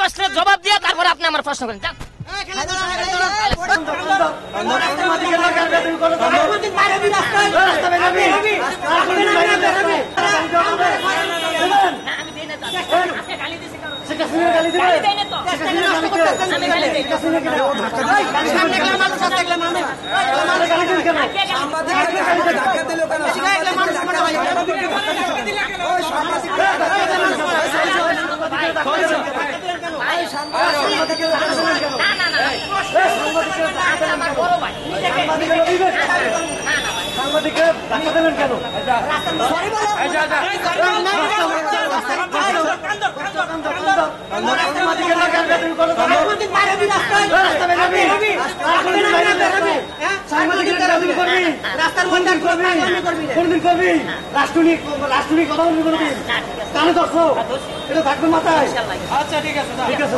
প্রশ্নের জবাব দিয়ে তারপরে আপনি আমার প্রশ্ন করেন। আচ্ছা ঠিক আছে ঠিক আছে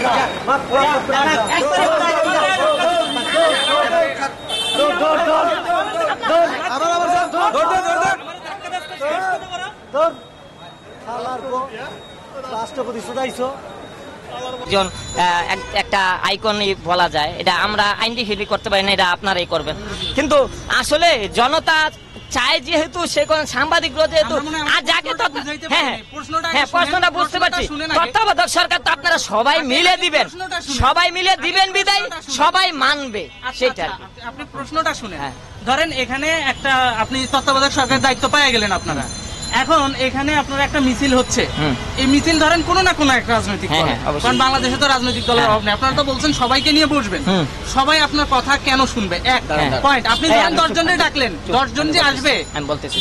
রাষ্ট্রপতি শুধাইছো একটা আইকনই বলা যায়, এটা আমরা আইডেন্টিফাই করতে পারি না, এটা আপনারাই করবেন। কিন্তু আসলে জনতা চায় যেহেতু সে কোন সাংবাদিকরা যেহেতু আর যাকে প্রশ্নটা বুঝতে পারছি, তত্ত্বাবধায়ক সরকার তো আপনারা সবাই মিলে দিবেন, সবাই মিলে দিবেন বিদায় সবাই মানবে সেটা। আপনি প্রশ্নটা শুনে ধরেন এখানে একটা আপনি তত্ত্বাবধায়ক সরকারের দায়িত্ব পেয়ে গেলেন আপনারা, এখন এখানে আপনার একটা মিছিল হচ্ছে, এই মিছিল ধরেন কোনো না কোনো একটা রাজনৈতিক দল, কারণ বাংলাদেশে তো রাজনৈতিক দলের অভাব নেই। আপনারা তো বলছেন সবাইকে নিয়ে বসবেন, সবাই আপনার কথা কেন শুনবে? এক পয়েন্ট, আপনি ধরেন 10 জনের ডাকলেন, 10 জন যে আসবে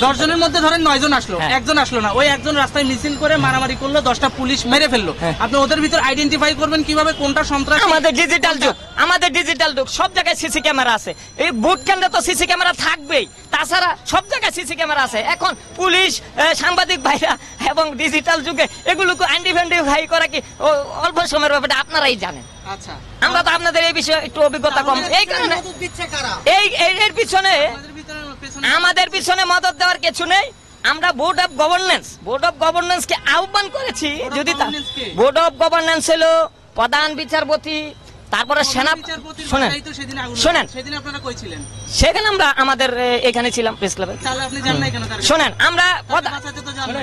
10 জনের মধ্যে ধরেন 9 জন আসলো, একজন আসলো না, ওই একজন রাস্তায় মিছিল করে মারামারি করলো, 10টা পুলিশ মেরে ফেললো, আপনি ওদের ভিতর আইডেন্টিফাই করবেন কিভাবে কোনটা সন্ত্রাসী? আমাদের ডিজিটাল যুগ, সব জায়গায় সিসি ক্যামেরা আছে, এই ভোট কেন্দ্রে তো সিসি ক্যামেরা থাকবেই, তাছাড়া সব জায়গায় সিসি ক্যামেরা আছে। এখন পুলিশ, সাংবাদিক ভাইরা এবং ডিজিটাল যুগে এগুলোকে আইডেন্টিফাই করা কি অল্প সময়ের ব্যাপারে আপনারাই জানেন। আচ্ছা, আমরা তো আপনাদের এই বিষয়ে একটু অভিজ্ঞতা কম, এই কারণে এর পিছনে আমাদের পিছনে মদত দেওয়ার কিছু নেই। আমরা বোর্ড অফ গভর্নেন্স কে আহ্বান করেছি, যদি বোর্ড অফ গভর্নেন্স হলো প্রধান বিচারপতি, তারপরে শোনেন সেখানে আমরা আমাদের এখানে ছিলাম প্রেস ক্লাবে। শোনেন, আমরা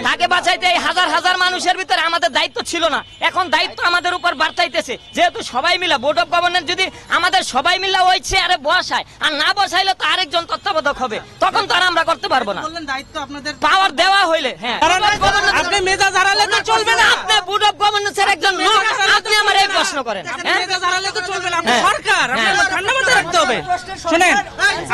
তাকে বাঁচাইতে হাজার হাজার মানুষের ভিতরে আমাদের দায়িত্ব ছিল না, এখন দায়িত্ব আমাদের উপর বাড়তাইতেছে, যেহেতু সবাই মিলে বোর্ড অফ গভর্নেন্স যদি আমাদের সবাই মিলে ওই চেয়ারে বসায়, আর না বসাইলে তো আরেকজন তত্ত্বাবধায়ক হবে, তখন তো আর আমরা করতে পারবো না। পাওয়ার দেওয়া হইলে আপনি মেজাজ হারালে তো চলবে না, আপনি বোর্ড অফ গভর্নেন্স এর একজন লোক, আপনি আমার এই প্রশ্ন করেন, চলবে না, সরকার আপনার ঠান্ডা মাথায় রাখতে হবে। শুনেন,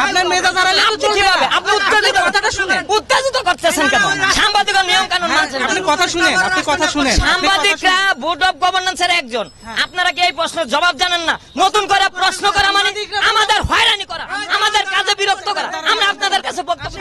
আপনার মেজাজ হারালে তো চলবে না, আপনি উত্তেজিত কথাটা শুনেন, উত্তেজিত করতেছেন কেন? সাংবাদিকরা নিয়ম কানুন মানছেন, আপনি কথা শুনেন, সাংবাদিকরা বোর্ড অফ গভর্নেন্স এর একজন, আপনারা কি এই প্রশ্নের জবাব জানেন না? নতুন করে প্রশ্ন করা মানে আমাদের হয়রানি করা, আমাদের কাজে বিরক্ত করা। আমরা আপনাদের কাছে বক্তব্য